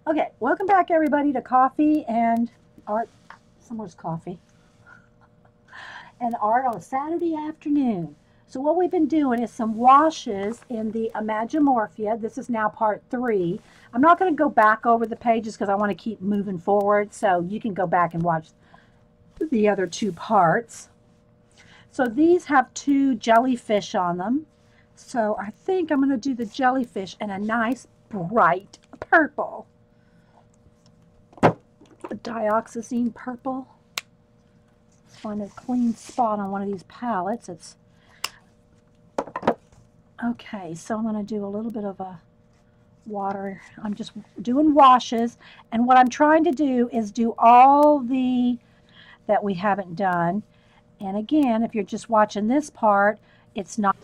Okay, welcome back everybody to Coffee and Art. Somewhere's coffee and art on a Saturday afternoon. So what we've been doing is some washes in the Imagimorphia. This is now part 3. I'm not going to go back over the pages because I want to keep moving forward, so you can go back and watch the other 2 parts. So these have 2 jellyfish on them. So I think I'm going to do the jellyfish in a nice bright purple. A dioxazine purple. Let's find a clean spot on one of these palettes. It's okay, so I'm going to do a little bit of a water. I'm just doing washes, and what I'm trying to do is do all the that we haven't done. And again, if you're just watching this part, it's not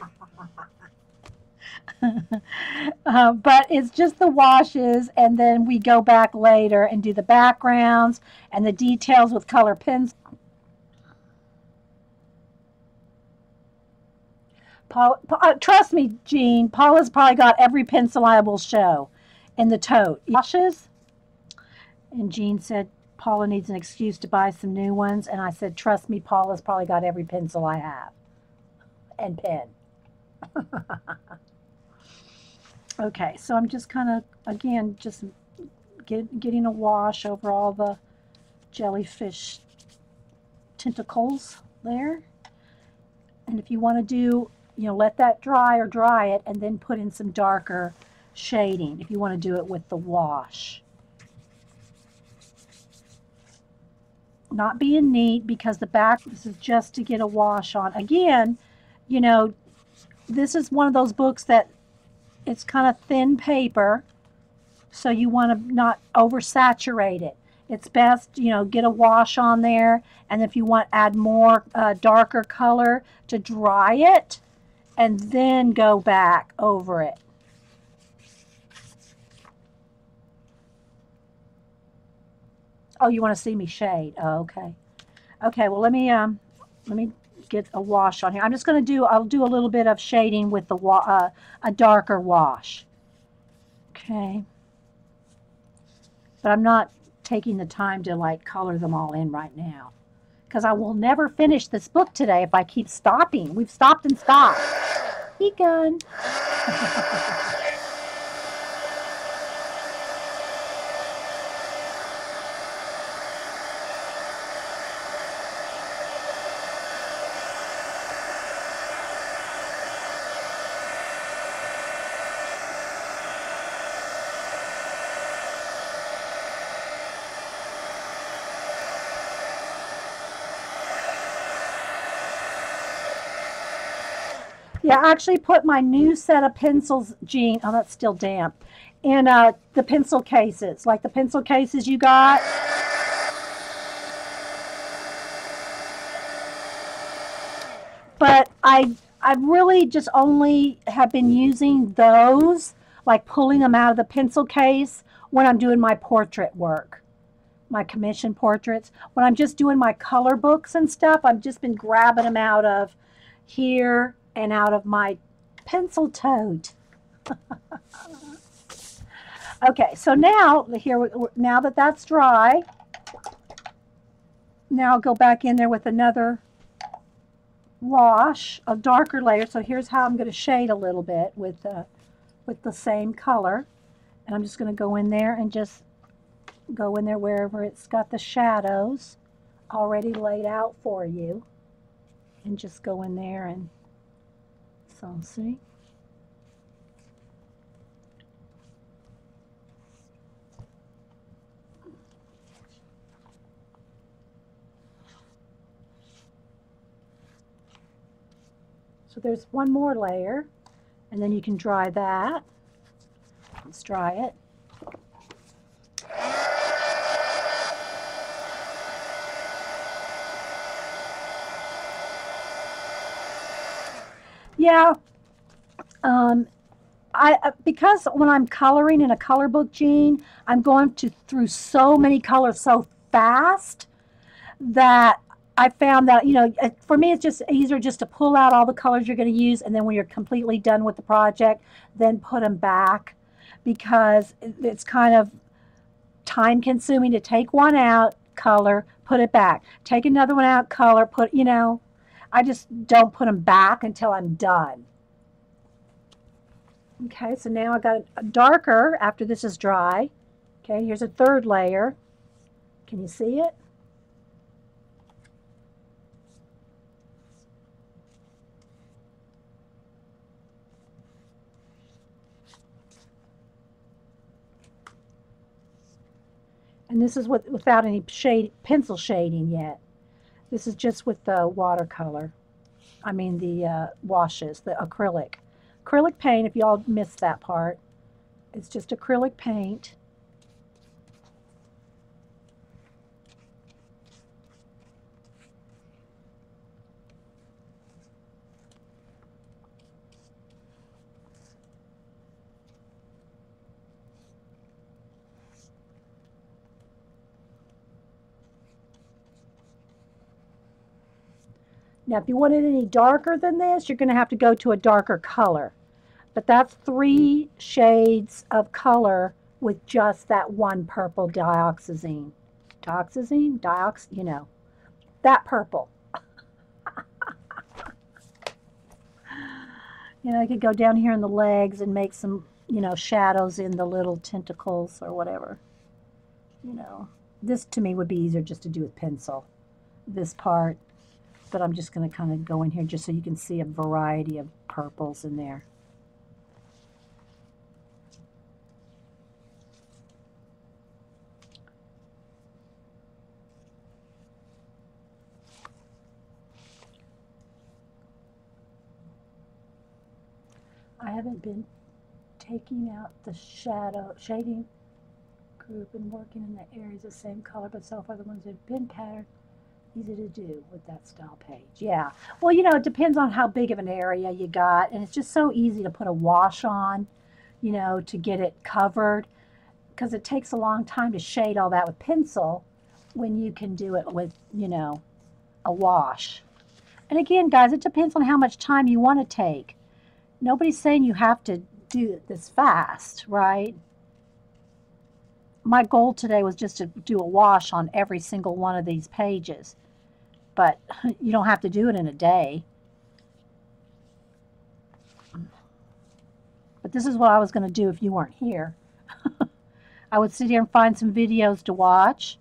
but it's just the washes, and then we go back later and do the backgrounds and the details with color pens. Trust me, Jean, Paula's probably got every pencil I will show in the tote. Washes, and Jean said Paula needs an excuse to buy some new ones, and I said, trust me, Paula's probably got every pencil I have and pen. Okay, so I'm just kind of, again, just getting a wash over all the jellyfish tentacles there. And if you want to do, let that dry or dry it and then put in some darker shading if you want to do it with the wash. Not being neat because the back, this is just to get a wash on. Again, this is one of those books that it's kind of thin paper, so you want to not oversaturate it. It's best, get a wash on there, and if you want, add more darker color to dry it, and then go back over it. Oh, you want to see me shade? Oh, okay. Okay, well, let me get a wash on here. I'm just going to I'll do a little bit of shading with the a darker wash. Okay. But I'm not taking the time to like color them all in right now, because I will never finish this book today if I keep stopping. We've stopped and stopped. Begun. Yeah, I actually put my new set of pencils, Jean. Oh, that's still damp. In the pencil cases, like the pencil cases you got. But I really just only have been using those, like pulling them out of the pencil case when I'm doing my portrait work, my commission portraits. When I'm just doing my color books and stuff, I've just been grabbing them out of here and out of my pencil tote. Okay, so now now that that's dry, now I'll go back in there with another wash, a darker layer. So here's how I'm going to shade a little bit with the same color, and I'm just going to go in there and just go in there wherever it's got the shadows already laid out for you, and just go in there and so see. So there's one more layer, and then you can dry that. Let's dry it. Yeah, because when I'm coloring in a color book, Jean, I'm going through so many colors so fast that I found that, for me, it's just easier just to pull out all the colors you're going to use, and then when you're completely done with the project, then put them back, because it's kind of time consuming to take one out, color, put it back. Take another one out, color, put, you know, I just don't put them back until I'm done. Okay, so now I got a darker after this is dry. Okay, here's a third layer. Can you see it? And this is without any pencil shading yet. This is just with the watercolor. I mean the washes, the acrylic. Acrylic paint, if y'all missed that part, it's just acrylic paint. Now, if you want it any darker than this, you're going to have to go to a darker color. But that's 3 shades of color with just that one purple dioxazine. You know, that purple. You know, I could go down here in the legs and make some, you know, shadows in the little tentacles or whatever. You know, this to me would be easier just to do with pencil, this part. But I'm just going to kind of go in here just so you can see a variety of purples in there. I haven't been taking out the shading group and working in the areas the same color, but so far the ones that have been patterned, easy to do with that style page. Yeah. Well, you know, it depends on how big of an area you got, and it's just so easy to put a wash on, you know, to get it covered, because it takes a long time to shade all that with pencil when you can do it with, you know, a wash. And again, guys, it depends on how much time you want to take. Nobody's saying you have to do this fast, right? My goal today was just to do a wash on every single one of these pages. But you don't have to do it in a day. But this is what I was going to do if you weren't here. I would sit here and find some videos to watch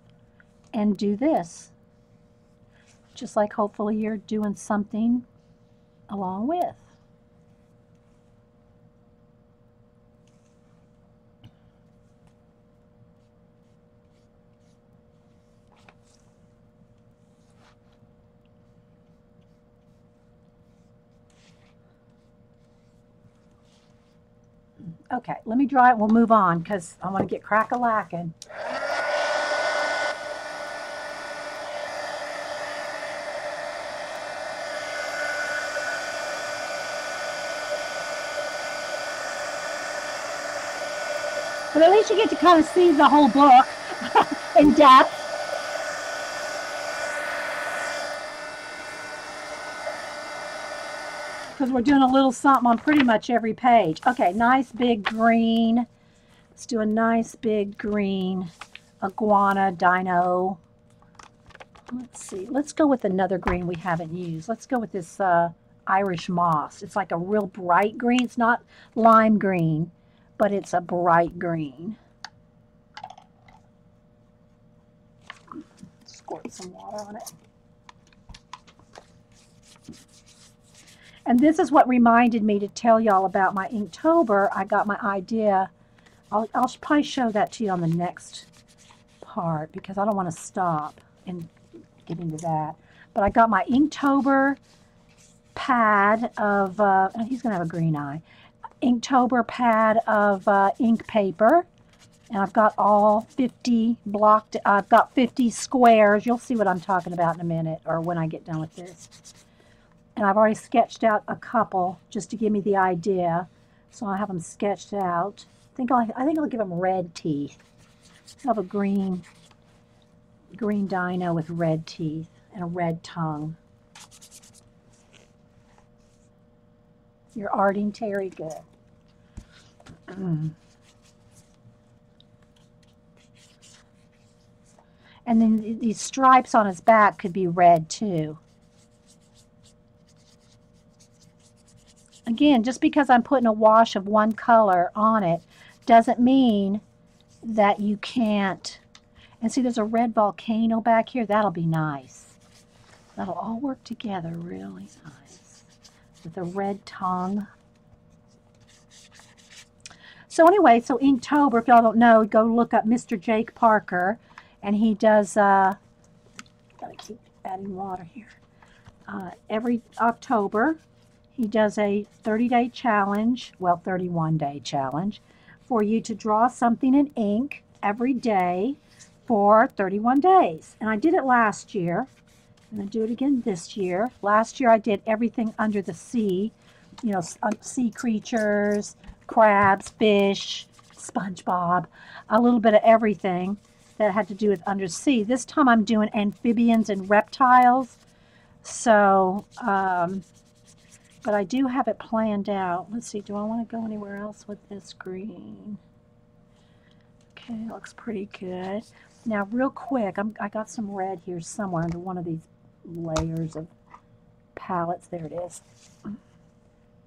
and do this. Just like hopefully you're doing something along with. Okay, let me dry it. We'll move on because I want to get crack-a-lacking. But at least you get to kind of see the whole book in depth. Because we're doing a little something on pretty much every page. Okay, nice big green. Let's do a nice big green iguana dino. Let's see. Let's go with another green we haven't used. Let's go with this Irish moss. It's like a real bright green. It's not lime green, but it's a bright green. Squirt some water on it. And this is what reminded me to tell y'all about my Inktober. I got my idea. I'll probably show that to you on the next part because I don't want to stop and get into that. But I got my Inktober pad of, he's going to have a green eye, Inktober pad of ink paper. And I've got all 50 blocked, I've got 50 squares. You'll see what I'm talking about in a minute or when I get done with this. And I've already sketched out a couple just to give me the idea. So I have them sketched out. I think I'll give them red teeth. I have a green dino with red teeth and a red tongue. You're arting, Terry? Good. And then these stripes on his back could be red too. Again, just because I'm putting a wash of one color on it doesn't mean that you can't. And see, there's a red volcano back here. That'll be nice. That'll all work together really nice with a red tongue. So anyway, so Inktober, if y'all don't know, go look up Mr. Jake Parker, and he does, gotta keep adding water here. Every October, he does a 30-day challenge, well, 31-day challenge, for you to draw something in ink every day for 31 days. And I did it last year. I'm going to do it again this year. Last year I did everything under the sea, you know, sea creatures, crabs, fish, SpongeBob, a little bit of everything that had to do with undersea. This time I'm doing amphibians and reptiles. So, but I do have it planned out. Let's see, do I want to go anywhere else with this green? Okay, looks pretty good. Now, real quick, I got some red here somewhere under one of these layers of palettes. There it is.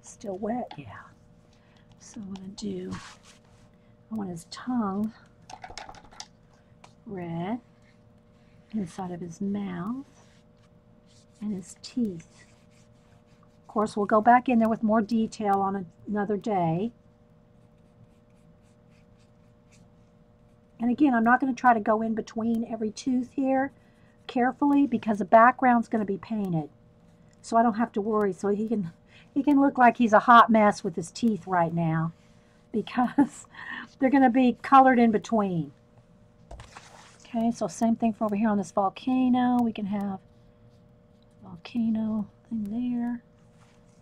Still wet? Yeah. So I'm going to do, I want his tongue red, inside of his mouth, and his teeth. Of course, we'll go back in there with more detail on another day. And again, I'm not going to try to go in between every tooth here carefully because the background's going to be painted. So I don't have to worry. So he can look like he's a hot mess with his teeth right now because they're going to be colored in between. Okay, so same thing for over here on this volcano. We can have volcano thing there.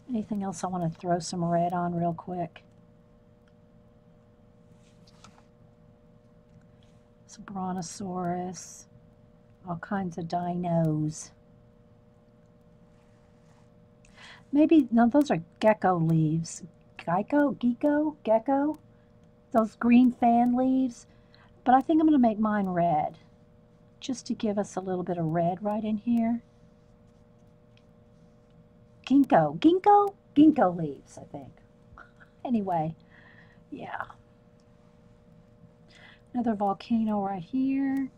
Anything else I want to throw some red on real quick? It's a brontosaurus, all kinds of dinos. Maybe, no, those are gecko leaves. Gecko? Those green fan leaves. But I think I'm going to make mine red, just to give us a little bit of red right in here. Ginkgo leaves, I think. Anyway, yeah. Another volcano right here.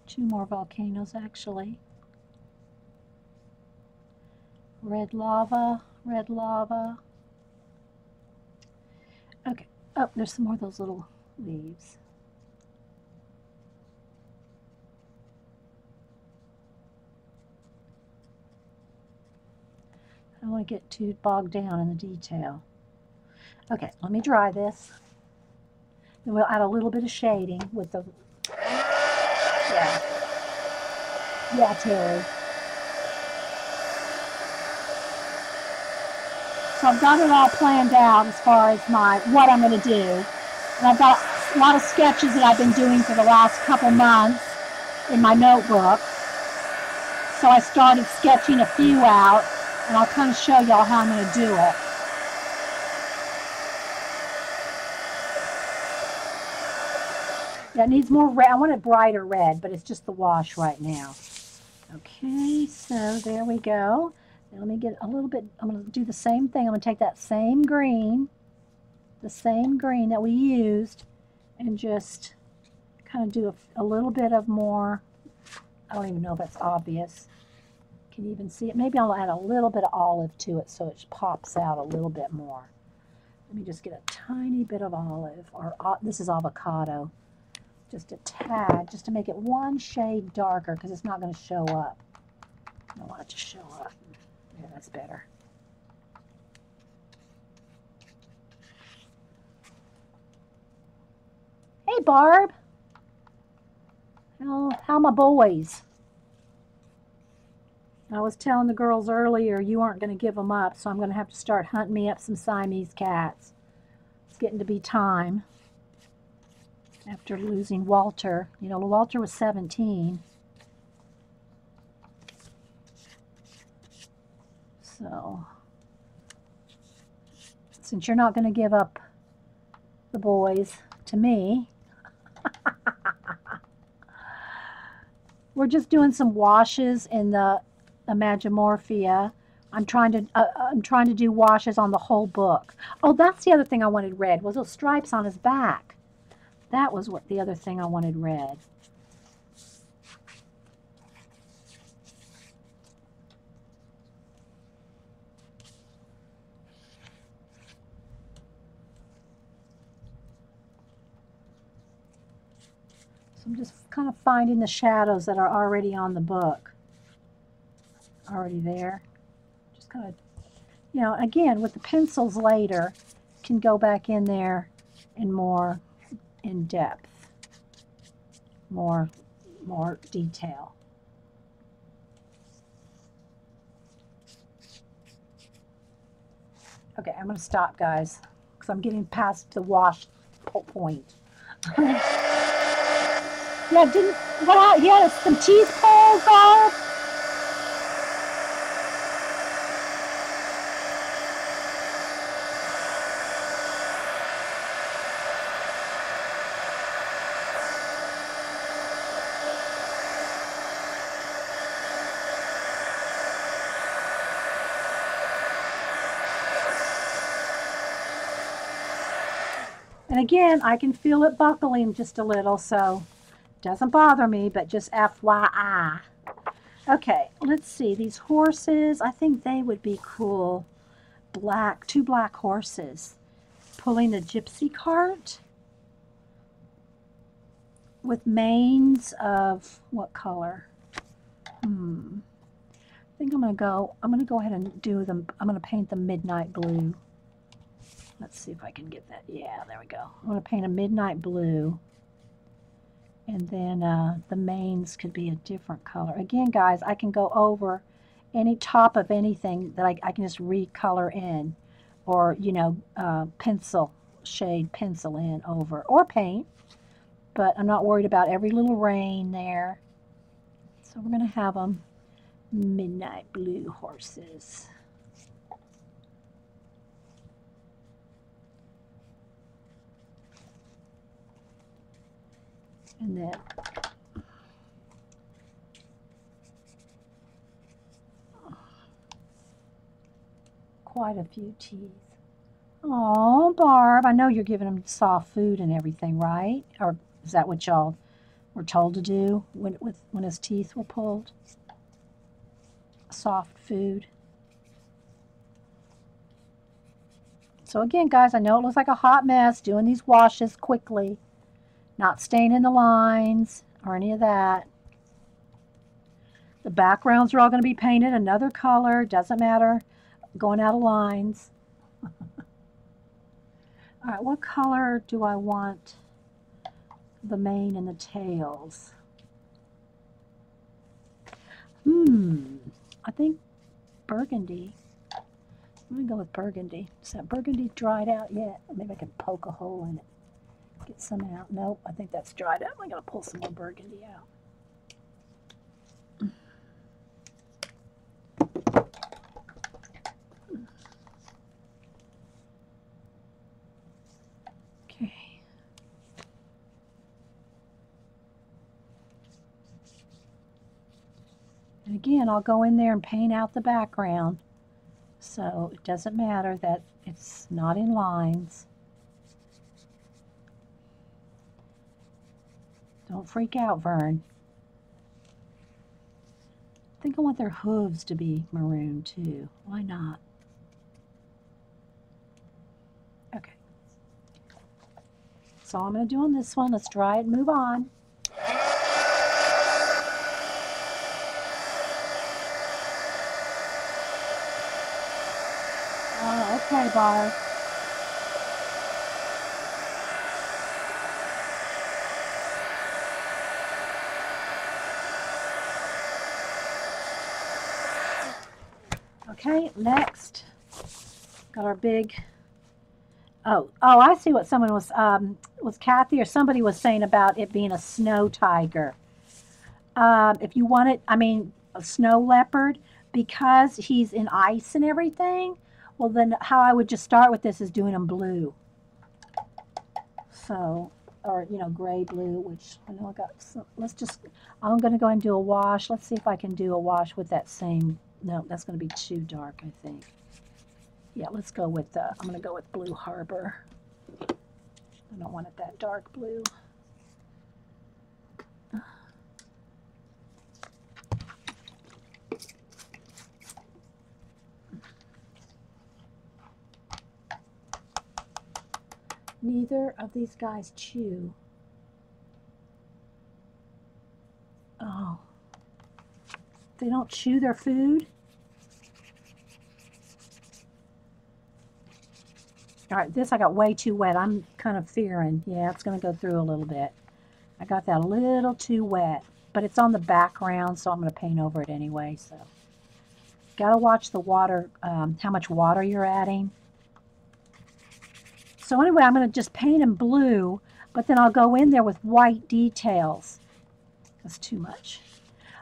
Two more volcanoes, actually. Red lava, red lava. Okay. Oh, there's some more of those little leaves. I don't want to get too bogged down in the detail. Okay, let me dry this. Then we'll add a little bit of shading with the, yeah, Terry. So I've got it all planned out as far as what I'm going to do. And I've got a lot of sketches that I've been doing for the last couple months in my notebook. So I started sketching a few out, and I'll kind of show y'all how I'm going to do it. Yeah, it needs more red. I want it brighter red, but it's just the wash right now. Okay, so there we go. Now let me get a little bit, I'm going to do the same thing. I'm going to take that same green, the same green that we used, and just kind of do a little bit of more, I don't even know if that's obvious. Can you even see it? Maybe I'll add a little bit of olive to it so it pops out a little bit more. Let me just get a tiny bit of olive, or this is avocado. Just a tad, just to make it one shade darker because it's not going to show up. I don't want it to show up. Yeah, that's better. Hey, Barb. How my boys? I was telling the girls earlier you aren't going to give them up, so I'm going to have to start hunting me up some Siamese cats. It's getting to be time. After losing Walter. You know, Walter was 17. So, since you're not going to give up the boys to me, We're just doing some washes in the Imagimorphia. I'm trying to do washes on the whole book. Oh, that's the other thing I wanted red, was those stripes on his back. That was what the other thing I wanted red. So I'm just kind of finding the shadows that are already on the book. Already there. Just kind of, you know, again, with the pencils later, can go back in there and more in depth. More detail. Okay, I'm going to stop, guys, because I'm getting past the wash point. Yeah, didn't, what, yeah, some cheese balls, Barb? And again, I can feel it buckling just a little, so doesn't bother me, but just FYI. Okay, let's see. These horses, I think they would be cool. Black, two black horses pulling a gypsy cart with manes of what color? I think I'm going to go ahead and do them. I'm going to paint them midnight blue. Let's see if I can get that. Yeah, there we go. I'm going to paint a midnight blue. And then the manes could be a different color. Again, guys, I can go over any top of anything that I can just recolor in. Or, you know, pencil in over. Or paint. But I'm not worried about every little rain there. So we're going to have them midnight blue horses. And then quite a few teeth. Oh, Barb, I know you're giving him soft food and everything, right? Or is that what y'all were told to do when his teeth were pulled? Soft food. So again, guys, I know it looks like a hot mess doing these washes quickly. Not staying in the lines or any of that. The backgrounds are all going to be painted another color. Doesn't matter. Going out of lines. All right, what color do I want the mane and the tails? I think burgundy. I'm going to go with burgundy. Is that burgundy dried out yet? Maybe I can poke a hole in it. Get some out. Nope, I think that's dried up. I'm going to pull some more burgundy out. Okay. And again, I'll go in there and paint out the background. So it doesn't matter that it's not in lines. Don't freak out, Vern. I think I want their hooves to be maroon too. Why not? Okay. That's all I'm going to do on this one. Let's dry it and move on. Oh, okay, Barb. Okay, next, got our big, oh, I see what someone was Kathy or somebody was saying about it being a snow tiger. If you want it, I mean, a snow leopard, because he's in ice and everything, well then how I would just start with this is doing them blue. So or you know, gray blue, which I know I got some. I'm going to go and do a wash. Let's see if I can do a wash with that same. No, that's going to be too dark, I think. Yeah, let's go with, I'm going to go with Blue Harbor. I don't want it that dark blue. Neither of these guys chew. Oh. They don't chew their food? All right, this I got way too wet. I'm kind of fearing. Yeah, it's going to go through a little bit. I got that a little too wet. But it's on the background, so I'm going to paint over it anyway. So, got to watch the water, how much water you're adding. So anyway, I'm going to just paint him blue, but then I'll go in there with white details. That's too much.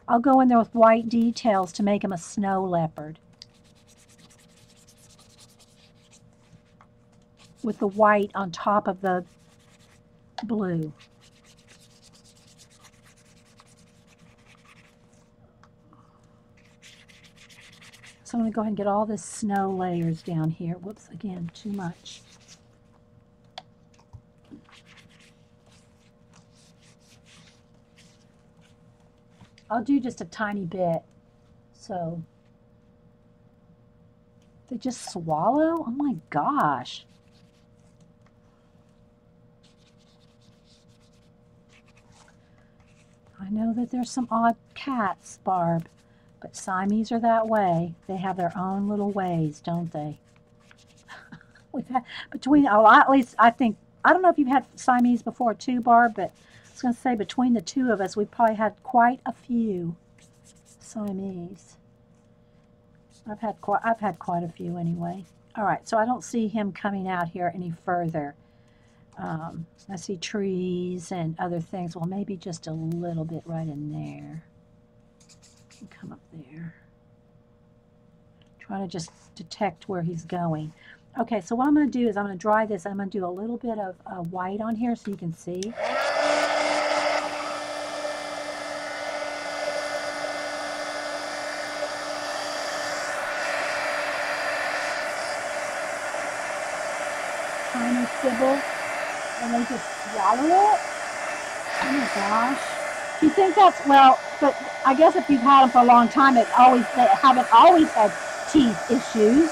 I'll go in there with white details to make him a snow leopard. With the white on top of the blue. So I'm going to go ahead and get all the snow layers down here. Whoops, again, too much. I'll do just a tiny bit. So, they just swallow? Oh my gosh. I know that there's some odd cats, Barb, but Siamese are that way. They have their own little ways, don't they? We've had at least I think, I don't know if you've had Siamese before too, Barb, but I was going to say between the two of us, we've probably had quite a few Siamese. I've had quite a few anyway. All right, so I don't see him coming out here any further. I see trees and other things. Well, maybe just a little bit right in there. Come up there. Trying to just detect where he's going. Okay, so what I'm going to do is I'm going to dry this. I'm going to do a little bit of white on here so you can see. Tiny sybil. And they just swallow it? Oh my gosh. Do you think that's, well, but I guess if you've had them for a long time, they haven't always had teeth issues.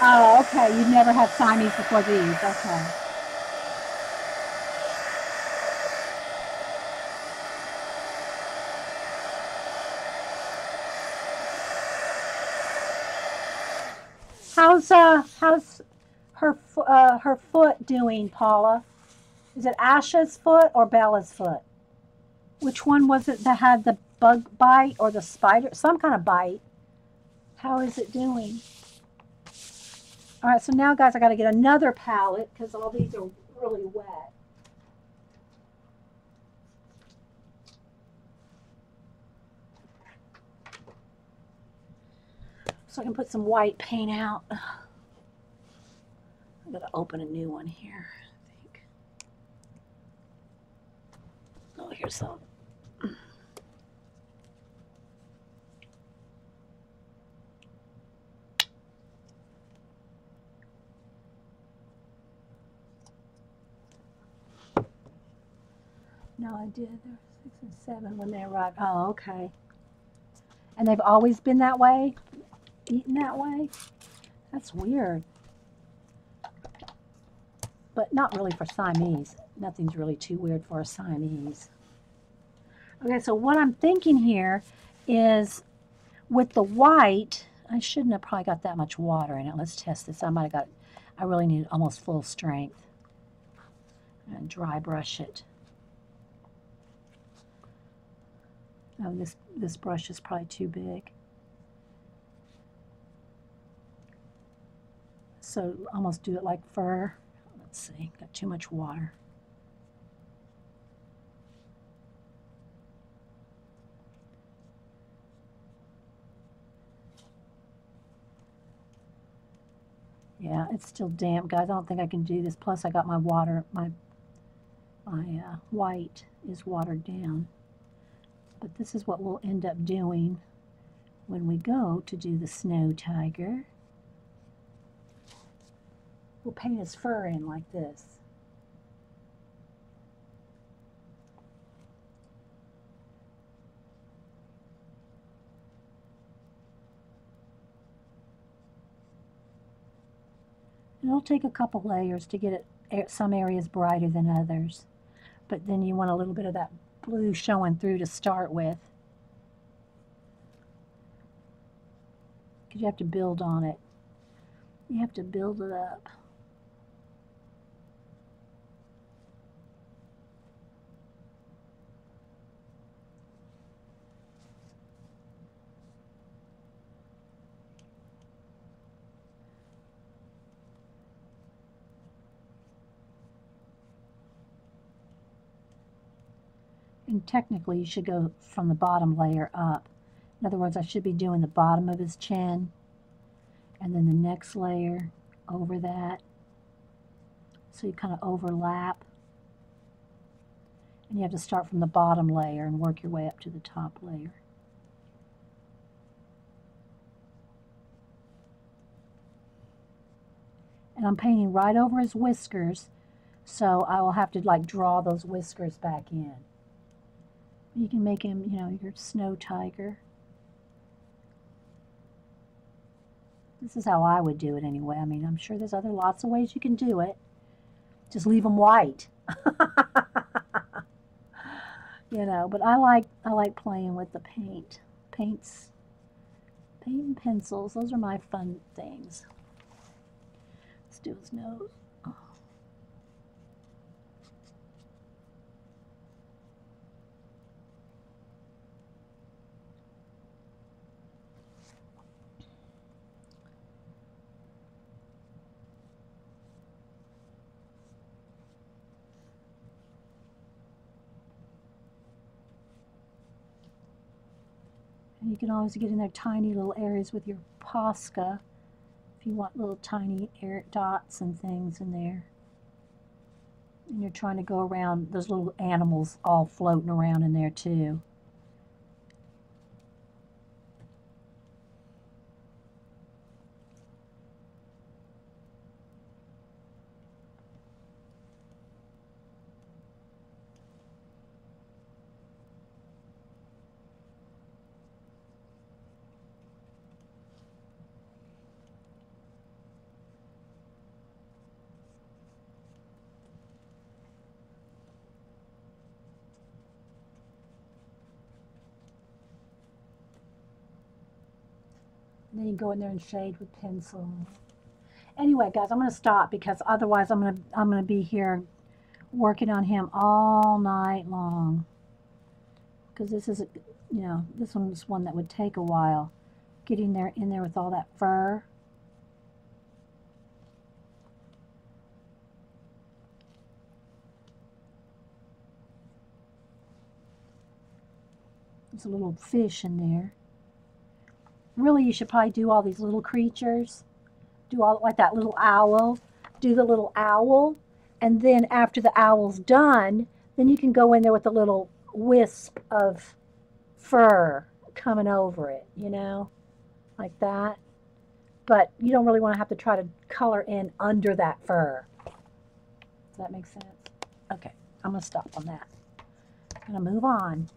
Oh, okay. You've never had Siamese before these. Okay. How's her foot doing, Paula? Is it Asha's foot or Bella's foot? Which one was it that had the bug bite or the spider? Some kind of bite. How is it doing? All right, so now, guys, I got to get another palette because all these are really wet. So I can put some white paint out. I'm going to open a new one here, I think. Oh, here's some. No, I did. There were 6 and 7 when they arrived. Oh, okay. And they've always been that way? Eaten that way? That's weird. But not really for Siamese. Nothing's really too weird for a Siamese. Okay, so what I'm thinking here is with the white, I shouldn't have probably got that much water in it. Let's test this. I really need almost full strength. And dry brush it. Oh, this brush is probably too big. So almost do it like fur. Let's see, got too much water. Yeah, it's still damp, guys. I don't think I can do this. Plus, I got my water, my white is watered down. But this is what we'll end up doing when we go to do the snow tiger. We'll paint his fur in like this. It'll take a couple layers to get it some areas brighter than others. But then you want a little bit of that blue showing through to start with. Because you have to build on it. You have to build it up. And technically you should go from the bottom layer up. In other words, I should be doing the bottom of his chin and then the next layer over that. So you kind of overlap. And you have to start from the bottom layer and work your way up to the top layer. And I'm painting right over his whiskers, so I will have to like draw those whiskers back in. You can make him, you know, your snow tiger. This is how I would do it anyway. I mean, I'm sure there's lots of ways you can do it. Just leave them white. You know, but I like playing with the paint. Paint and pencils, those are my fun things. Let's do his nose. Oh. And you can always get in there tiny little areas with your Posca if you want little tiny dots and things in there. And you're trying to go around, those little animals all floating around in there too. And then you go in there and shade with pencil. Anyway, guys, I'm going to stop because otherwise I'm going to be here working on him all night long. Because this is, you know, this one's one that would take a while. Getting there in there with all that fur. There's a little fish in there. Really, you should probably do all these little creatures. Do all like that little owl. Do the little owl. And then after the owl's done, then you can go in there with a little wisp of fur coming over it, you know, like that. But you don't really want to have to try to color in under that fur. Does that make sense? Okay, I'm going to stop on that. I'm going to move on.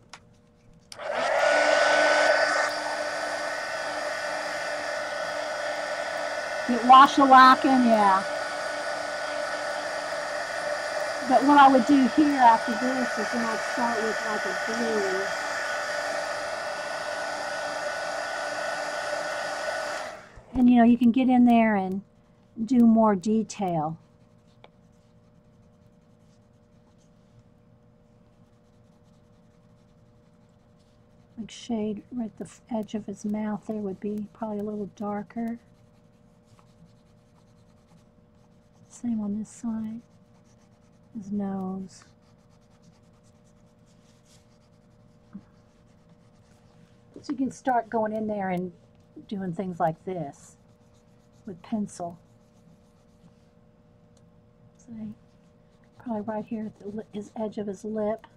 Get wash-a-whacking, yeah. But what I would do here after this is then I'd start with like a blue. And you know, you can get in there and do more detail. Like shade right at the edge of his mouth there would be probably a little darker. Same on this side. His nose. So you can start going in there and doing things like this with pencil. Probably right here at his edge of his lip.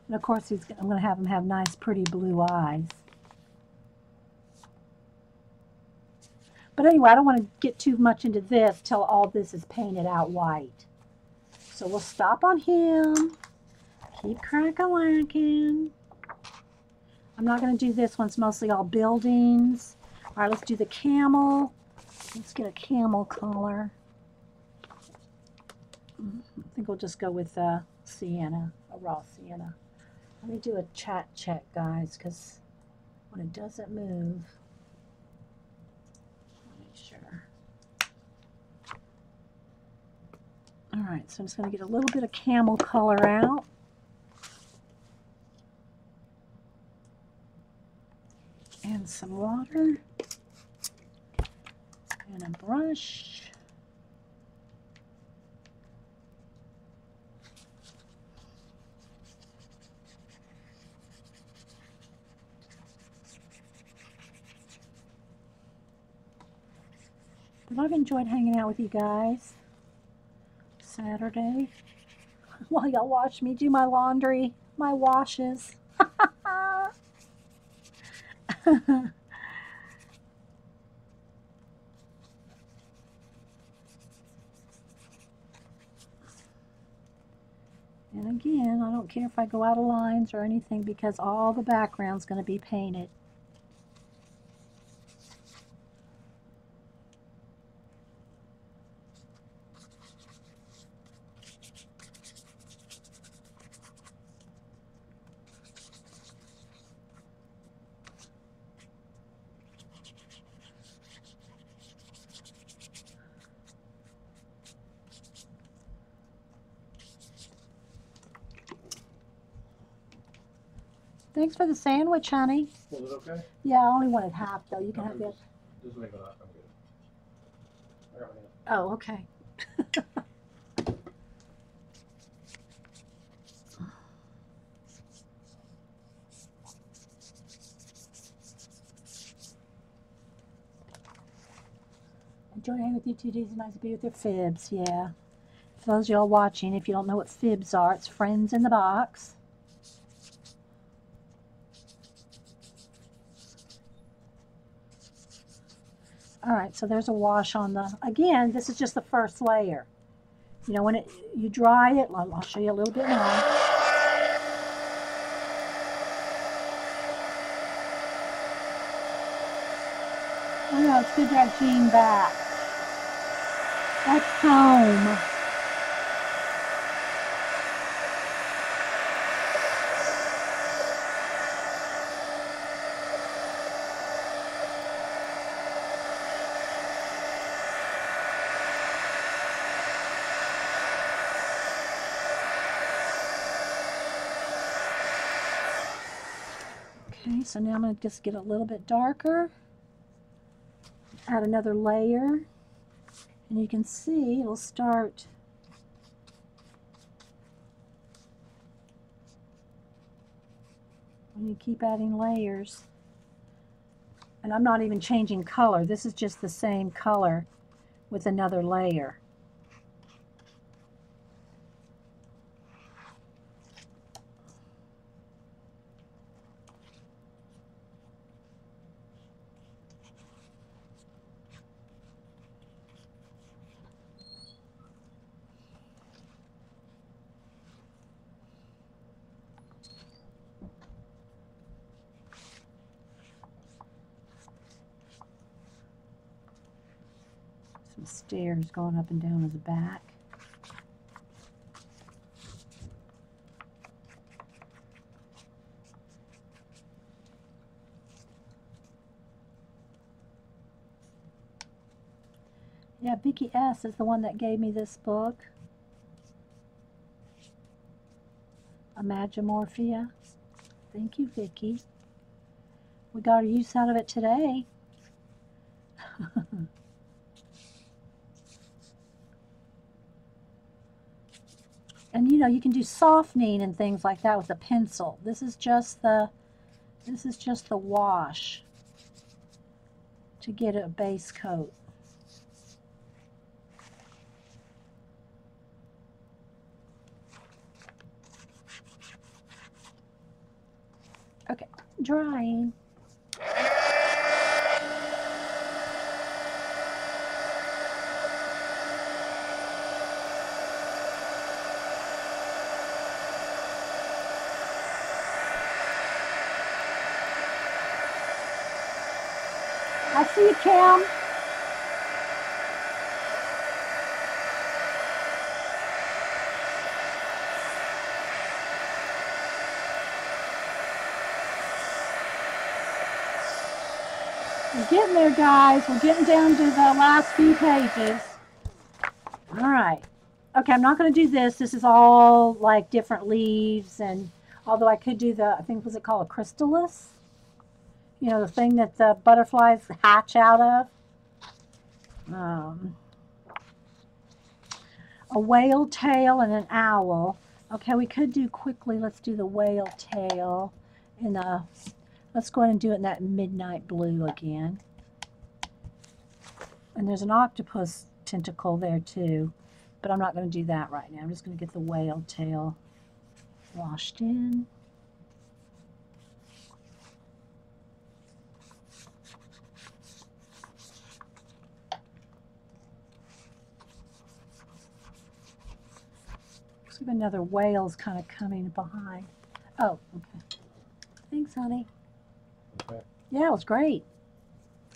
And of course, I'm going to have him have nice, pretty blue eyes. But anyway, I don't want to get too much into this till all this is painted out white. So we'll stop on him. Keep crack-a-lacking. I'm not going to do this one. It's mostly all buildings. All right, let's do the camel. Let's get a camel color. I think we'll just go with sienna, a raw sienna. Let me do a chat check, guys, because when it doesn't move, make sure. All right, so I'm just going to get a little bit of camel color out. And some water. And a brush. But I've enjoyed hanging out with you guys Saturday while y'all watch me do my laundry, my washes. And again, I don't care if I go out of lines or anything because all the background's going to be painted. Thanks for the sandwich, honey. Was it okay? Yeah, I only wanted half, though. You can have it. Just make it up. I'm good. I got my Oh, okay. Enjoy hanging with you 2 days. Nice to be with your fibs. Yeah. For those of y'all watching, if you don't know what fibs are, it's friends in the box. All right, so there's a wash on the, again, this is just the first layer. You know, when you dry it, I'll show you a little bit more. Oh no, it's good to have Jean back. That's home. Okay, so now I'm going to just get a little bit darker. Add another layer. And you can see it'll start when you keep adding layers. And I'm not even changing color. This is just the same color with another layer. Some stairs going up and down to the back. Yeah, Vicki S. is the one that gave me this book. Imagimorphia. Thank you, Vicki. We got a use out of it today. And you know, you can do softening and things like that with a pencil. This is just the This is just the wash to get a base coat. Okay, drying. I see you, Cam. We're getting there, guys. We're getting down to the last few pages. All right. Okay, I'm not going to do this. This is all like different leaves, and although I could do the, I think, was it called a chrysalis? You know, the thing that the butterflies hatch out of. A whale tail and an owl. Okay, we could do quickly. Let's do the whale tail. And let's go ahead and do it in that midnight blue again. And there's an octopus tentacle there too, but I'm not going to do that right now. I'm just going to get the whale tail washed in. Looks like another whale's kind of coming behind. Oh, okay. Thanks, honey. Okay. Yeah, it was great.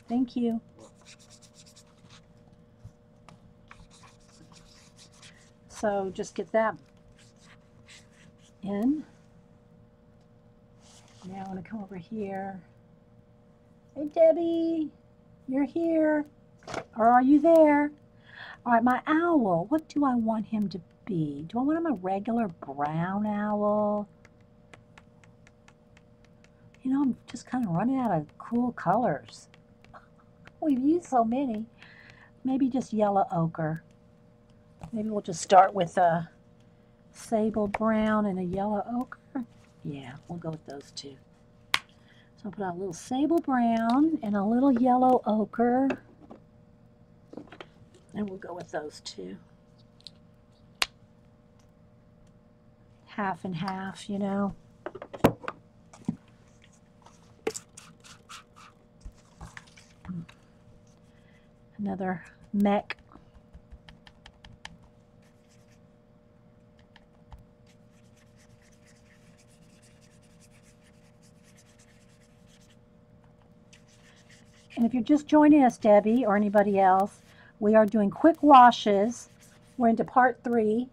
Thank you. So just get that in. Now I want to come over here. Hey, Debbie, you're here. Or are you there? All right, my owl, what do I want him to be? Do I want him a regular brown owl? You know, I'm just kind of running out of cool colors. We've used so many. Maybe just yellow ochre. Maybe we'll just start with a sable brown and a yellow ochre. Yeah, we'll go with those two. So I'll put out a little sable brown and a little yellow ochre. And we'll go with those two. Half and half, you know. Another mech. And if you're just joining us, Debbie, or anybody else, we are doing quick washes. We're into part 3.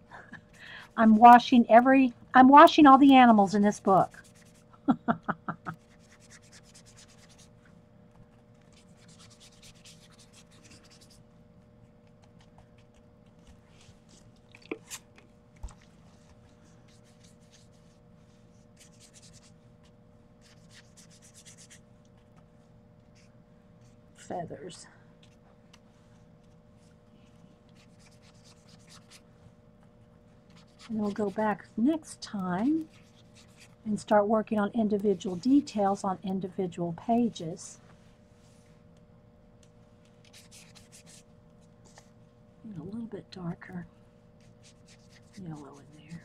I'm washing all the animals in this book. Feathers. And we'll go back next time and start working on individual details on individual pages. And a little bit darker yellow in there.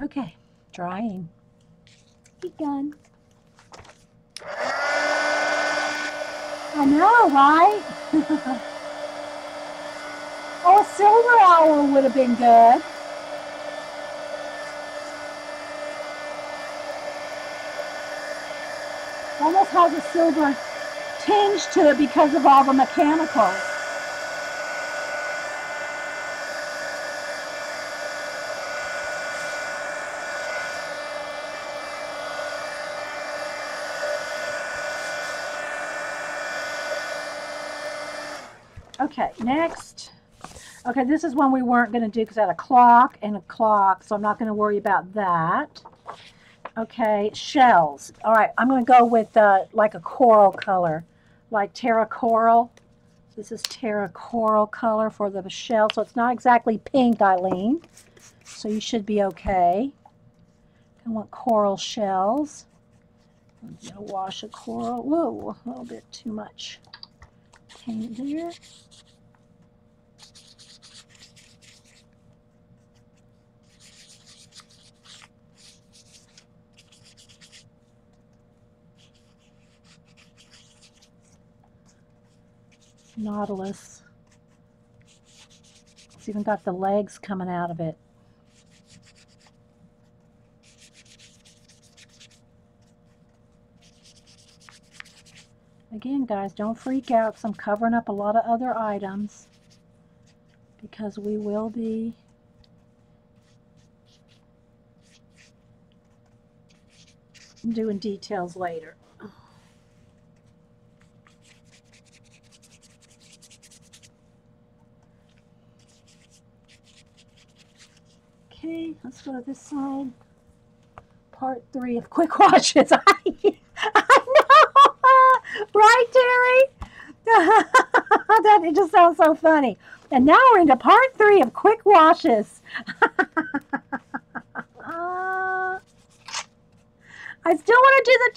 Okay, drying. Begun. I know, right? Oh, a silver owl would have been good. Almost has a silver tinge to it because of all the mechanicals. Okay, next. Okay, this is one we weren't going to do because I had a clock and a clock, so I'm not going to worry about that. Okay, shells. All right, I'm going to go with like a coral color, like terra coral. This is Terra Coral color for the shell, so it's not exactly pink, Eileen. So you should be okay. I want coral shells. I'm gonna wash a coral. Whoa, a little bit too much paint there. Nautilus. It's even got the legs coming out of it. Again, guys, don't freak out because I'm covering up a lot of other items because we will be doing details later. Okay, let's go to this side. Part 3 of quick washes. I know, right, Terry? That it just sounds so funny. And now we're into part 3 of quick washes. I still want to do the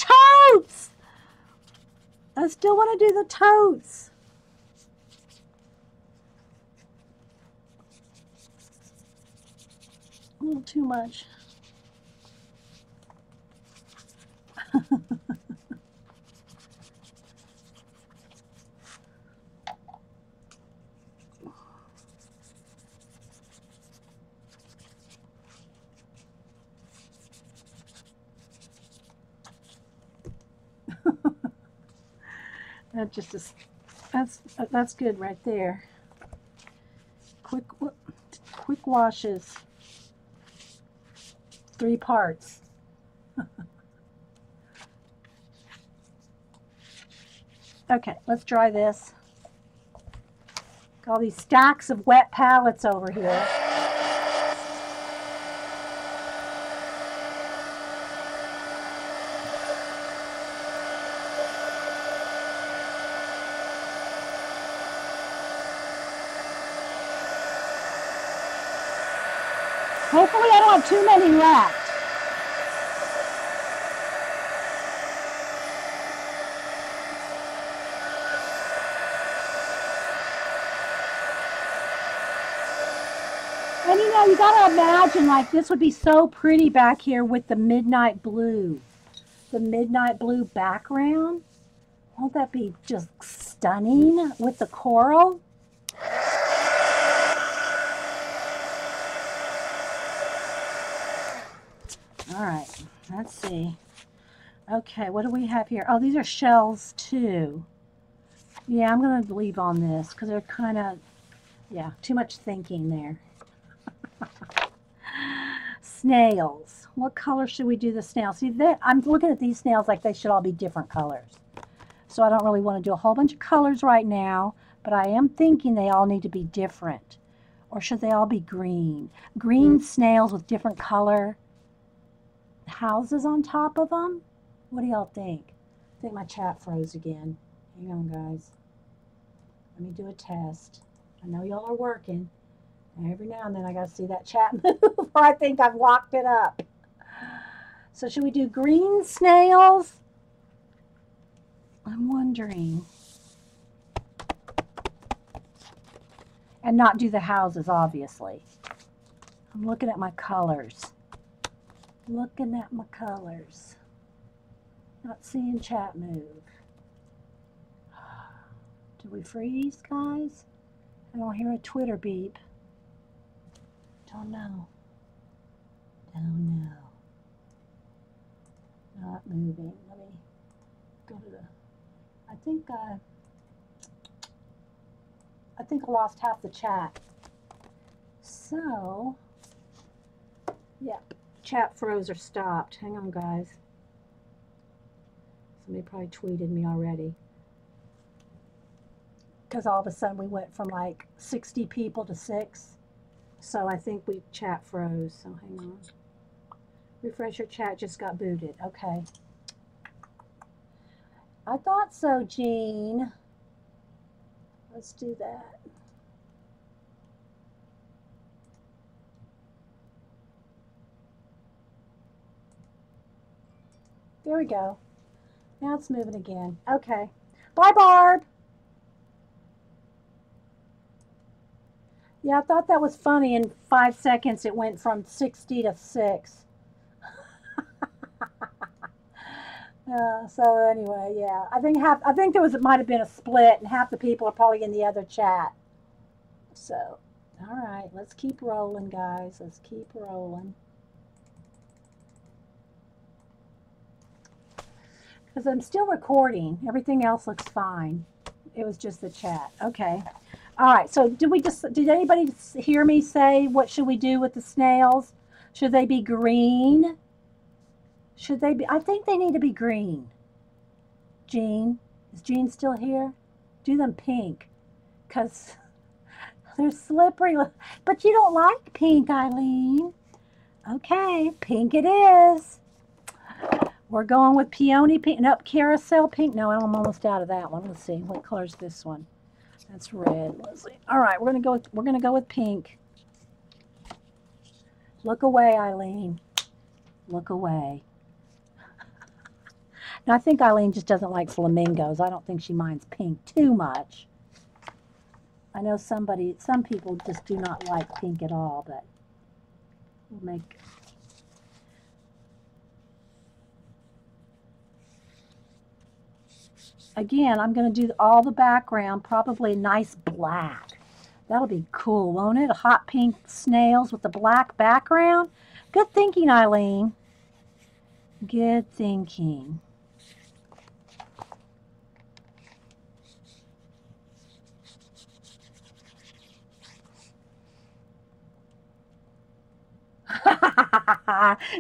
totes. I still want to do the totes. A little too much. That just is, that's good right there. Quick washes. 3 parts. Okay, let's dry this. Got all these stacks of wet palettes over here. Hopefully I don't have too many left. And you know, you gotta imagine like this would be so pretty back here with the midnight blue. The midnight blue background. Won't that be just stunning with the coral? All right, let's see. Okay, what do we have here? Oh, these are shells too. Yeah, I'm going to leave on this because they're kind of, yeah, too much thinking there. Snails. What color should we do the snails? See, I'm looking at these snails like they should all be different colors. So I don't really want to do a whole bunch of colors right now, but I am thinking they all need to be different. Or should they all be green? Green snails with different color houses on top of them? What do y'all think? I think my chat froze again. Hang on, guys. Let me do a test. I know y'all are working. And every now and then I got to see that chat move or I think I've locked it up. So should we do green snails? I'm wondering. And not do the houses, obviously. I'm looking at my colors. Looking at my colors. Not seeing chat move. Did we freeze, guys? I don't hear a Twitter beep. Don't know. Don't know. Not moving. Let me go to the... I think I lost half the chat. So, yep, chat froze or stopped. Hang on, guys. Somebody probably tweeted me already. Because all of a sudden we went from like 60 people to 6. So I think we chat froze. So hang on. Refresh your chat, just got booted. Okay. I thought so, Jean. Let's do that. There we go. Now it's moving again. Okay. Bye, Barb. Yeah, I thought that was funny. In 5 seconds, it went from 60 to 6. So anyway, yeah, I think it might have been a split, and half the people are probably in the other chat. So, all right, let's keep rolling, guys. Let's keep rolling. Because I'm still recording. Everything else looks fine. It was just the chat. Okay. All right. So did anybody hear me say what should we do with the snails? Should they be green? Should they be? I think they need to be green. Jean, is Jean still here? Do them pink, because they're slippery. But you don't like pink, Eileen. Okay, pink it is. We're going with peony pink. Nope, carousel pink. No, I'm almost out of that one. Let's see. What color is this one? That's red. Let's see. All right, we're gonna go with pink. Look away, Eileen. Look away. Now, I think Eileen just doesn't like flamingos. I don't think she minds pink too much. I know some people just do not like pink at all, but we'll make. Again, I'm going to do all the background, probably a nice black. That'll be cool, won't it? Hot pink snails with the black background. Good thinking, Eileen. Good thinking.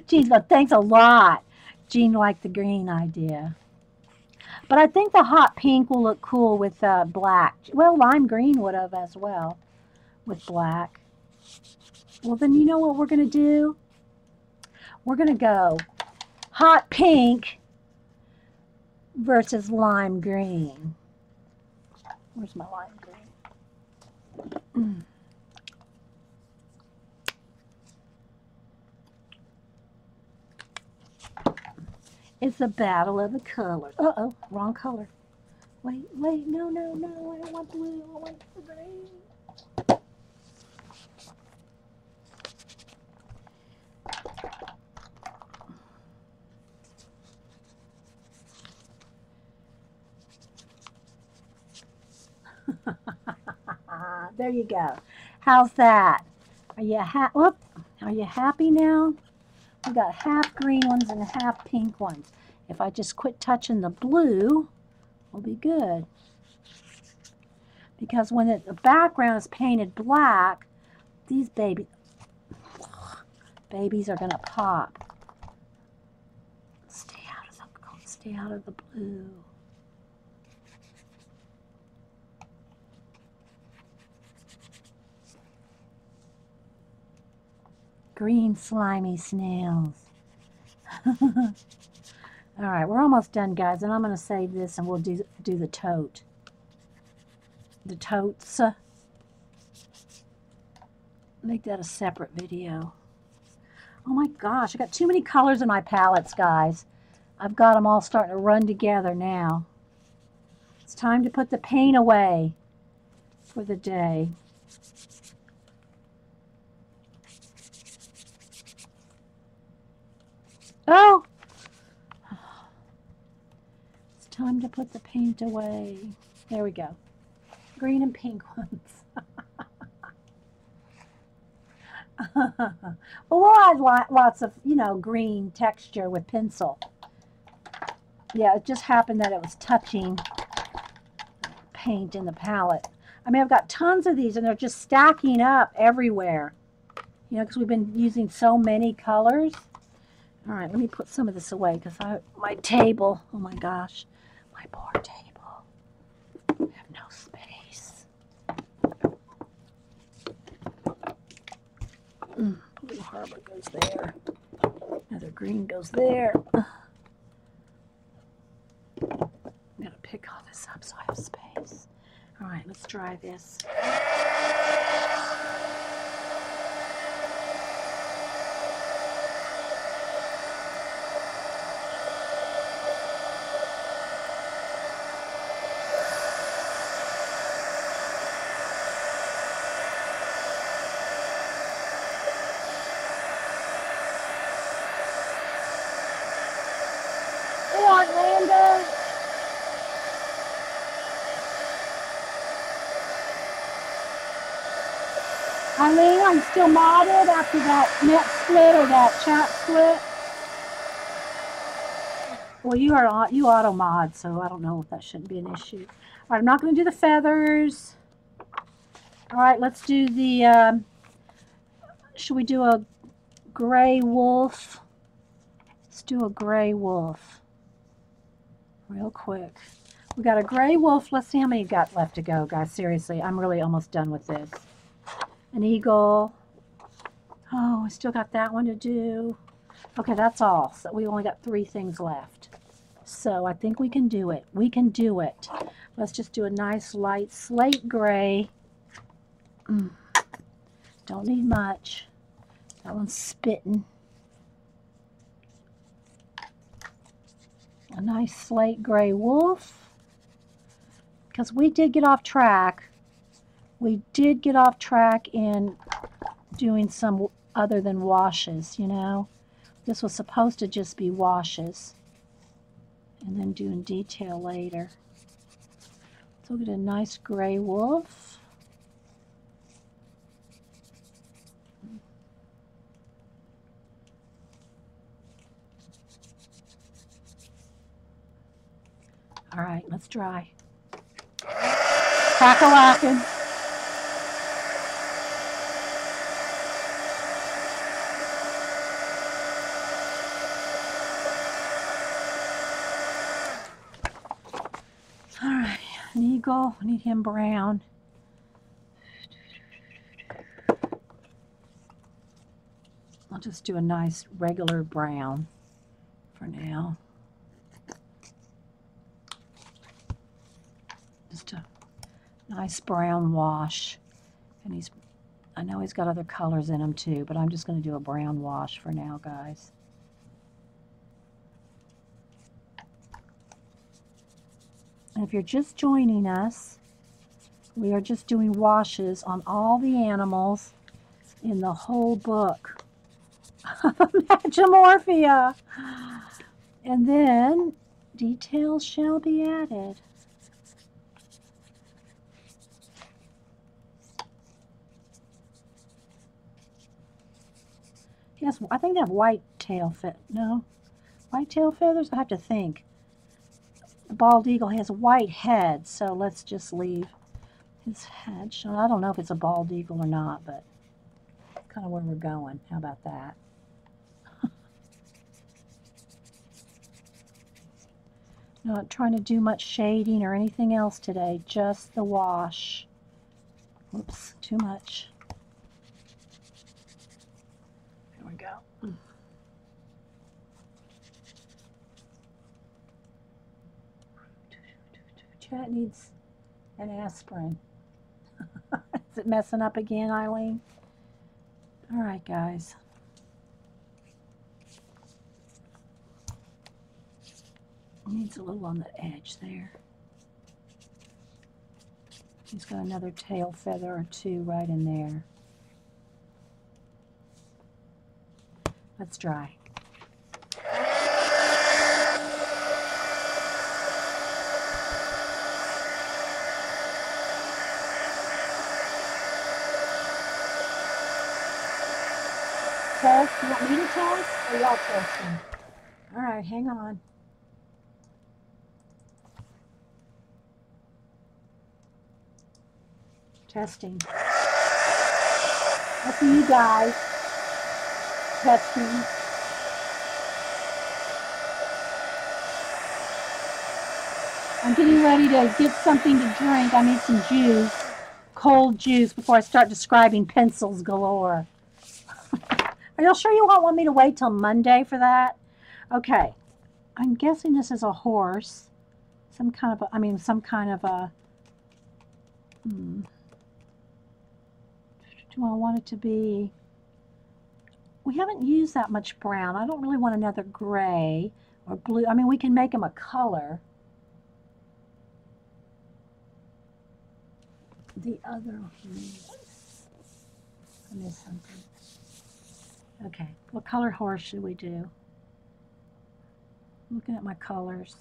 Jean, thanks a lot. Jean liked the green idea. But I think the hot pink will look cool with black. Well, lime green would have as well with black. Well, then you know what we're going to do? We're going to go hot pink versus lime green. Where's my lime green? It's a battle of the colors. Uh-oh, wrong color. Wait, no, I don't want blue, I want the green. There you go. How's that? Are you happy now? We got half green ones and half pink ones. If I just quit touching the blue, we'll be good. Because when the background is painted black, these babies are going to pop. Stay out of the blue. Green slimy snails. All right, we're almost done, guys, and I'm going to save this and we'll do the tote. The totes. Make that a separate video. Oh my gosh, I got too many colors in my palettes, guys. I've got them all starting to run together now. It's time to put the paint away for the day. Oh! It's time to put the paint away. There we go. Green and pink ones. Well, we'll add lots of, green texture with pencil. Yeah, it just happened that it was touching paint in the palette. I mean, I've got tons of these, and they're just stacking up everywhere. Because we've been using so many colors. All right, let me put some of this away because my table, oh my gosh, my poor table. I have no space. Blue Harbor goes there. Another green goes there. I'm going to pick all this up so I have space. All right, let's dry this. Orlando. Eileen, are you still modded after that net split or that chat split? Well, you auto mod, so I don't know if that shouldn't be an issue. All right, I'm not going to do the feathers. All right, let's do the. Should we do a gray wolf? Let's do a gray wolf. Real quick. We got a gray wolf. Let's see how many got left to go, guys. Seriously, I'm really almost done with this. An eagle. Oh, I still got that one to do. Okay, that's all. So we only got 3 things left. So I think we can do it. We can do it. Let's just do a nice light slate gray. Don't need much. That one's spitting. A nice slate gray wolf. Because we did get off track. We did get off track in doing some other than washes, you know. This was supposed to just be washes. And then doing detail later. So we'll get a nice gray wolf. All right, let's dry. Crack-a-lackin'. All right, an eagle. I need him brown. I'll just do a nice regular brown for now. Just a nice brown wash. And I know he's got other colors in him too, but I'm just going to do a brown wash for now, guys. And if you're just joining us, we are just doing washes on all the animals in the whole book. Magimorphia. And then details shall be added. Yes, I think they have white tail no, white tail feathers. I have to think. The bald eagle has a white head, so let's just leave his head shown. I don't know if it's a bald eagle or not, but that's kind of where we're going. How about that? Not trying to do much shading or anything else today, just the wash. Whoops, too much. Here we go. Chat needs an aspirin. Is it messing up again, Eileen? All right, guys. Needs a little on the edge there. He's got another tail feather or 2 right in there. Let's dry. Test? You want me to test or y'all testing? All right, hang on. Testing. I see you guys. Testing. I'm getting ready to get something to drink. I need some juice, cold juice, before I start describing pencils galore. Are y'all sure you won't want me to wait till Monday for that? Okay. I'm guessing this is a horse. Some kind of a Do I want it to be... We haven't used that much brown. I don't really want another gray or blue. I mean, we can make them a color. The other... I missed something. Okay, what color horse should we do? Looking at my colors.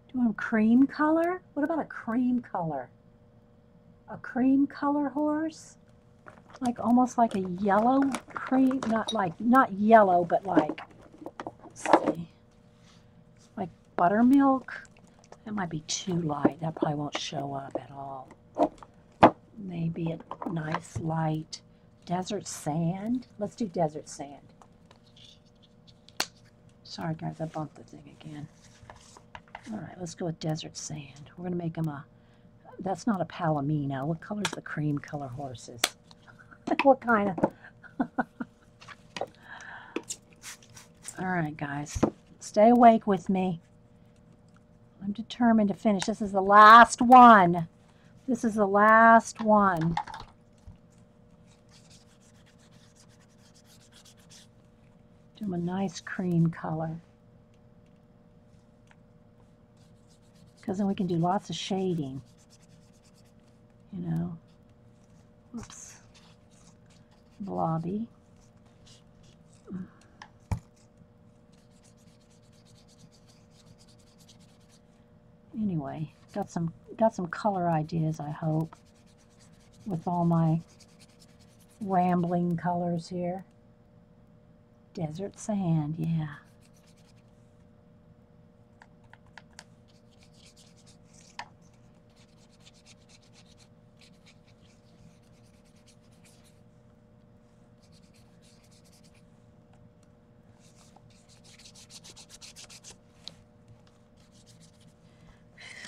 Do you want a cream color? What about a cream color? A cream color horse? Like almost like a yellow cream, not yellow, but like, let's see, like buttermilk. That might be too light. That probably won't show up at all. Maybe a nice light desert sand. Let's do desert sand. Sorry guys, I bumped the thing again. All right, let's go with desert sand. We're gonna make them a, that's not a palomino. What color is the cream color horses? What kind of? All right, guys, stay awake with me. I'm determined to finish. This is the last one. This is the last one. Do them a nice cream color. Because then we can do lots of shading. You know. Oops. Blobby. Anyway, got some color ideas, I hope, with all my rambling colors here. Desert sand, yeah.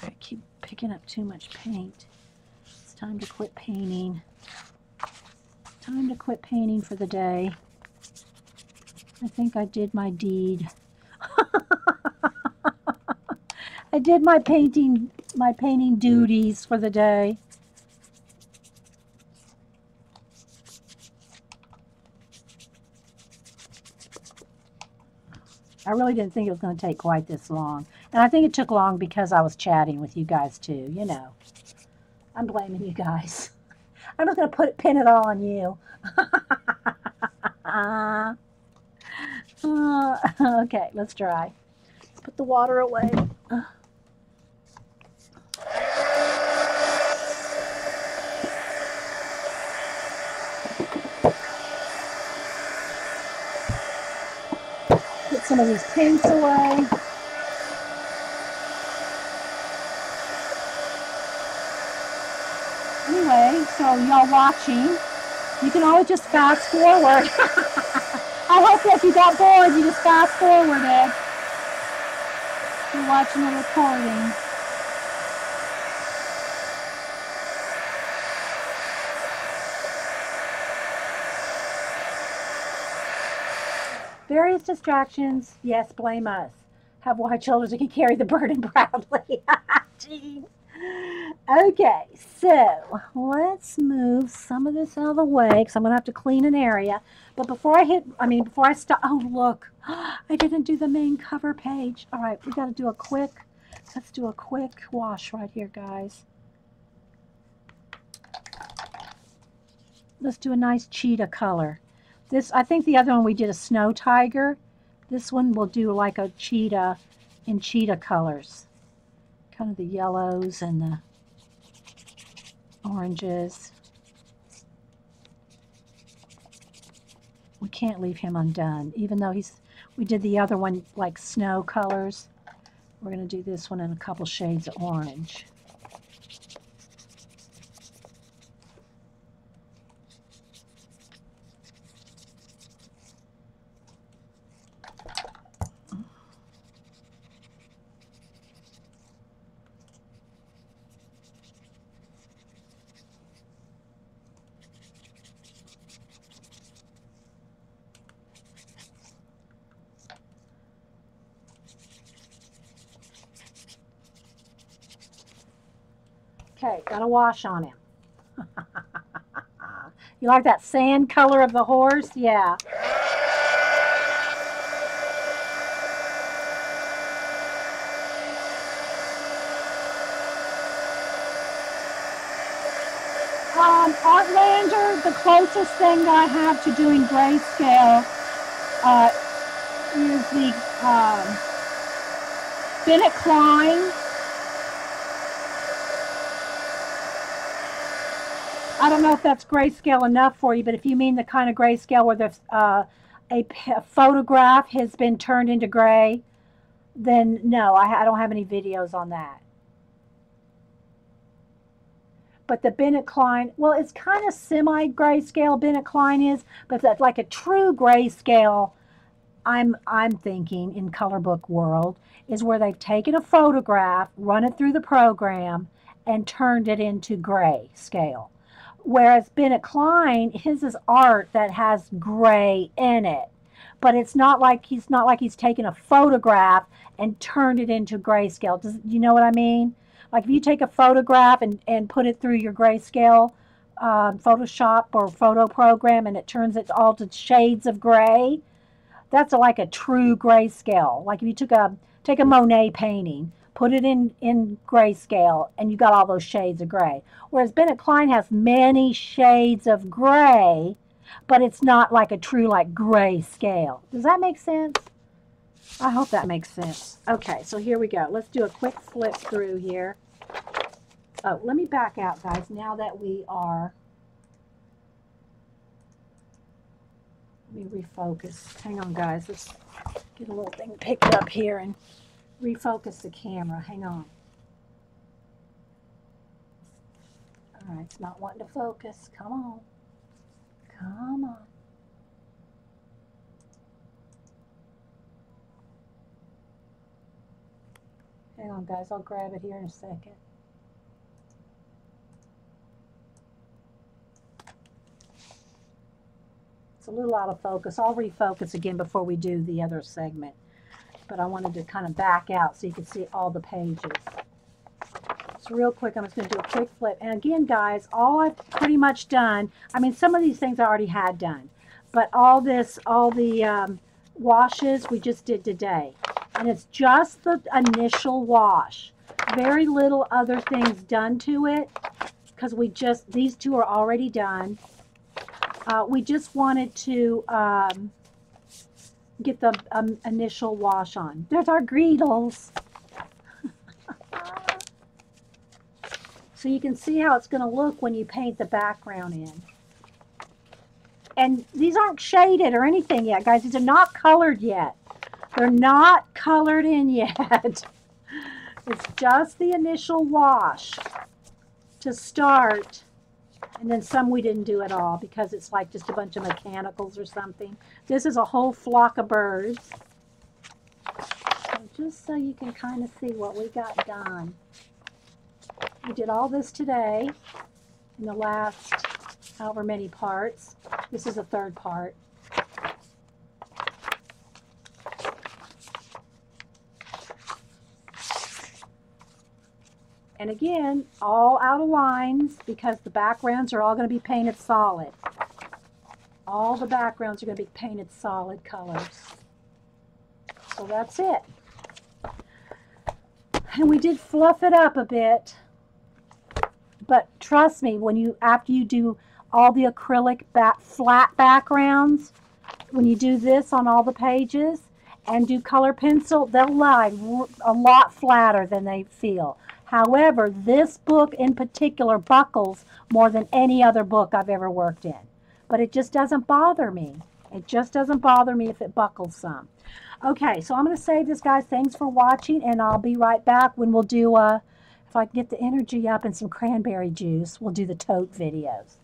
I keep picking up too much paint. It's time to quit painting. Time to quit painting for the day. I think I did my deed. I did my painting duties for the day. I really didn't think it was going to take quite this long. And I think it took long because I was chatting with you guys too, you know. I'm blaming you guys. I'm just going to pin it all on you. Okay, let's dry. Let's put the water away. Put some of these paints away. Anyway, so y'all watching, you can always just fast forward. I hope that if you got bored, you just fast forwarded. You're watching the recording. Various distractions, yes, blame us. Have wise children who can carry the burden proudly. Jeez. Okay, so let's move some of this out of the way because I'm going to have to clean an area. But before I start, oh, look, I didn't do the main cover page. All right, we got to do let's do a quick wash right here, guys. Let's do a nice cheetah color. I think the other one we did a snow tiger. This one we'll do like a cheetah in cheetah colors. Kind of the yellows and the oranges. We can't leave him undone, even though we did the other one like snow colors. We're going to do this one in a couple shades of orange. Okay, got a wash on him. You like that sand color of the horse? Yeah. Artlander, the closest thing that I have to doing grayscale is the Bennett Klein. I don't know if that's grayscale enough for you, but if you mean the kind of grayscale where there's a photograph has been turned into gray, then no, I don't have any videos on that. But the Bennett Klein, well, it's kind of semi-grayscale, Bennett Klein is, but that's like a true grayscale, I'm thinking in color book world, is where they've taken a photograph, run it through the program, and turned it into grayscale. Whereas Bennett Klein, his is art that has gray in it. But it's not like he's taken a photograph and turned it into grayscale. Do you know what I mean? Like if you take a photograph and put it through your grayscale Photoshop or photo program and it turns it all to shades of gray, that's like a true grayscale. Like if you take a Monet painting, put it in grayscale, and you got all those shades of gray. Whereas Bennett Klein has many shades of gray, but it's not like a true like grayscale. Does that make sense? I hope that makes sense. Okay, so here we go. Let's do a quick flip through here. Oh, let me back out, guys, now that we are... Let me refocus. Hang on, guys. Let's get a little thing picked up here and refocus the camera. Hang on. All right, it's not wanting to focus. Come on. Come on. Hang on, guys. I'll grab it here in a second. It's a little out of focus. I'll refocus again before we do the other segment. But I wanted to kind of back out so you can see all the pages. So real quick, I'm just going to do a quick flip. And again, guys, all I've pretty much done, I mean, some of these things I already had done. But all the washes we just did today. And it's just the initial wash. Very little other things done to it. Because these two are already done. We just wanted to get the initial wash on. There's our Greedles. So you can see how it's going to look when you paint the background in. And these aren't shaded or anything yet, guys. These are not colored yet. They're not colored in yet. It's just the initial wash to start. And then some we didn't do at all because it's like just a bunch of mechanicals or something. This is a whole flock of birds. So just so you can kind of see what we got done. We did all this today in the last however many parts. This is the third part. And again, all out of lines because the backgrounds are all going to be painted solid. All the backgrounds are going to be painted solid colors. So that's it. And we did fluff it up a bit. But trust me, after you do all the acrylic flat backgrounds, when you do this on all the pages and do color pencil, they'll lie a lot flatter than they feel. However, this book in particular buckles more than any other book I've ever worked in. But it just doesn't bother me. It just doesn't bother me if it buckles some. Okay, so I'm going to save this, guys. Thanks for watching, and I'll be right back when we'll do, if I can get the energy up and some cranberry juice, we'll do the tote videos.